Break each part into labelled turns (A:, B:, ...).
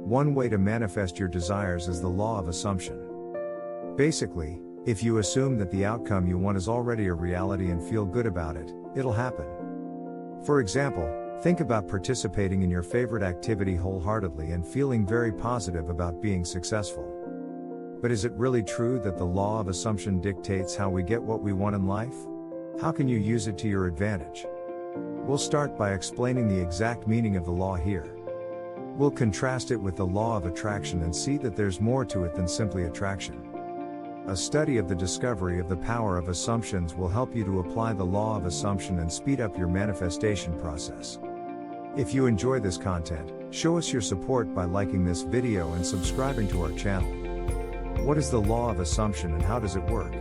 A: One way to manifest your desires is the law of assumption. Basically, if you assume that the outcome you want is already a reality and feel good about it, it'll happen. For example, think about participating in your favorite activity wholeheartedly and feeling very positive about being successful. But is it really true that the law of assumption dictates how we get what we want in life? How can you use it to your advantage? We'll start by explaining the exact meaning of the law here. We'll contrast it with the law of attraction and see that there's more to it than simply attraction. A study of the discovery of the power of assumptions will help you to apply the law of assumption and speed up your manifestation process. If you enjoy this content, show us your support by liking this video and subscribing to our channel. What is the law of assumption and how does it work?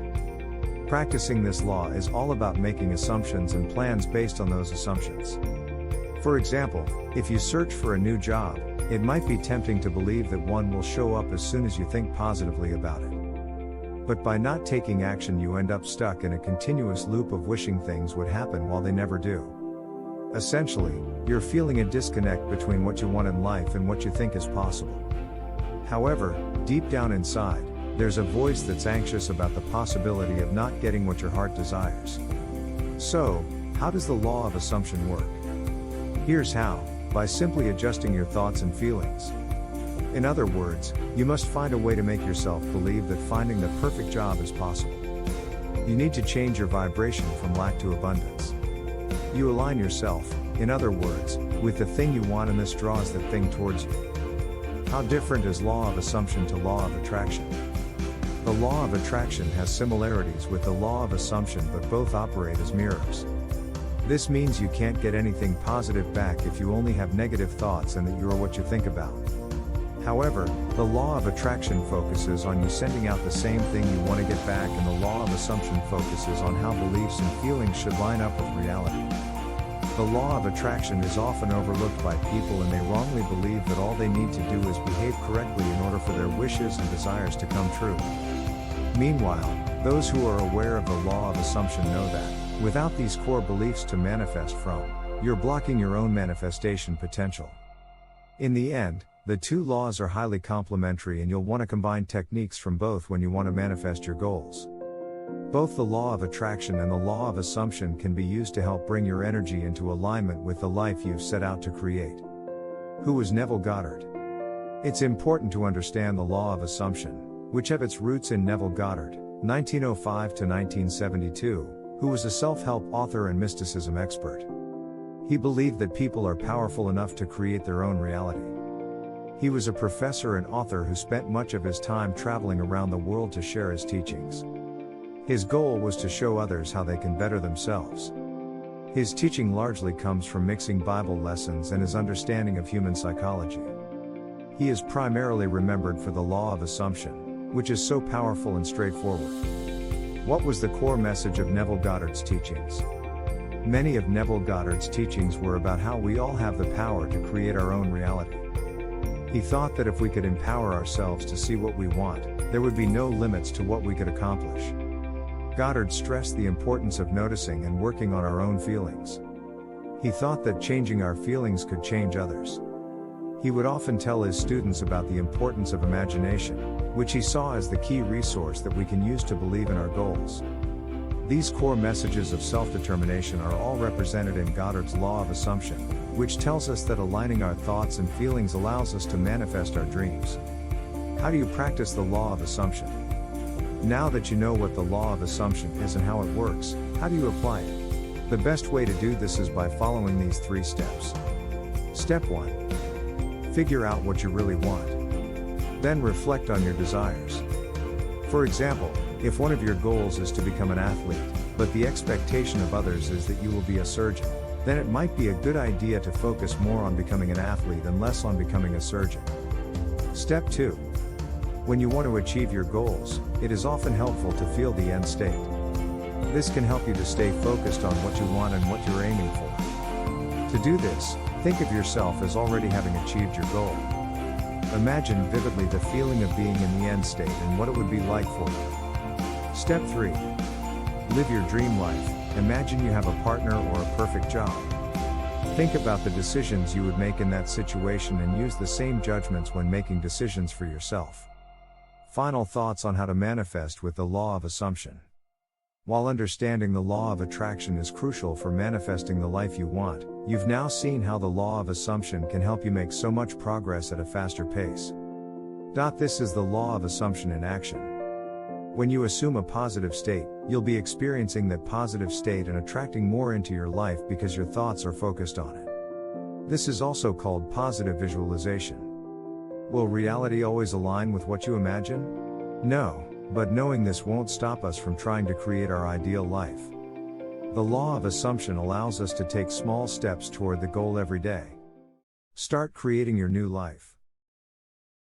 A: Practicing this law is all about making assumptions and plans based on those assumptions. For example, if you search for a new job, it might be tempting to believe that one will show up as soon as you think positively about it. But by not taking action, you end up stuck in a continuous loop of wishing things would happen while they never do. Essentially, you're feeling a disconnect between what you want in life and what you think is possible. However, deep down inside, there's a voice that's anxious about the possibility of not getting what your heart desires. So, how does the law of assumption work? Here's how: by simply adjusting your thoughts and feelings. In other words, you must find a way to make yourself believe that finding the perfect job is possible. You need to change your vibration from lack to abundance. You align yourself, in other words, with the thing you want, and this draws that thing towards you. How different is law of assumption to law of attraction? The law of attraction has similarities with the law of assumption, but both operate as mirrors. This means you can't get anything positive back if you only have negative thoughts and that you are what you think about. However, the law of attraction focuses on you sending out the same thing you want to get back, and the law of assumption focuses on how beliefs and feelings should line up with reality. The law of attraction is often overlooked by people, and they wrongly believe that all they need to do is behave correctly in order for their wishes and desires to come true. Meanwhile, those who are aware of the law of assumption know that, without these core beliefs to manifest from, you're blocking your own manifestation potential. In the end, the two laws are highly complementary, and you'll want to combine techniques from both when you want to manifest your goals. Both the law of attraction and the law of assumption can be used to help bring your energy into alignment with the life you've set out to create. Who was Neville Goddard? It's important to understand the law of assumption, which have its roots in Neville Goddard, 1905 to 1972, who was a self-help author and mysticism expert. He believed that people are powerful enough to create their own reality. He was a professor and author who spent much of his time traveling around the world to share his teachings. His goal was to show others how they can better themselves. His teaching largely comes from mixing Bible lessons and his understanding of human psychology. He is primarily remembered for the law of assumption, which is so powerful and straightforward. What was the core message of Neville Goddard's teachings? Many of Neville Goddard's teachings were about how we all have the power to create our own reality. He thought that if we could empower ourselves to see what we want, there would be no limits to what we could accomplish. Goddard stressed the importance of noticing and working on our own feelings. He thought that changing our feelings could change others. He would often tell his students about the importance of imagination, which he saw as the key resource that we can use to believe in our goals. These core messages of self-determination are all represented in Goddard's law of assumption, which tells us that aligning our thoughts and feelings allows us to manifest our dreams. How do you practice the law of assumption? Now that you know what the law of assumption is and how it works, how do you apply it? The best way to do this is by following these 3 steps. Step 1. Figure out what you really want. Then reflect on your desires. For example, if one of your goals is to become an athlete, but the expectation of others is that you will be a surgeon, then it might be a good idea to focus more on becoming an athlete and less on becoming a surgeon. Step 2. When you want to achieve your goals, it is often helpful to feel the end state. This can help you to stay focused on what you want and what you're aiming for. To do this, think of yourself as already having achieved your goal. Imagine vividly the feeling of being in the end state and what it would be like for you. Step 3. Live your dream life. Imagine you have a partner or a perfect job. Think about the decisions you would make in that situation and use the same judgments when making decisions for yourself. Final thoughts on how to manifest with the law of assumption. While understanding the law of attraction is crucial for manifesting the life you want, you've now seen how the law of assumption can help you make so much progress at a faster pace. This is the law of assumption in action. When you assume a positive state, you'll be experiencing that positive state and attracting more into your life because your thoughts are focused on it. This is also called positive visualization. Will reality always align with what you imagine? No, but knowing this won't stop us from trying to create our ideal life. The law of assumption allows us to take small steps toward the goal every day. Start creating your new life.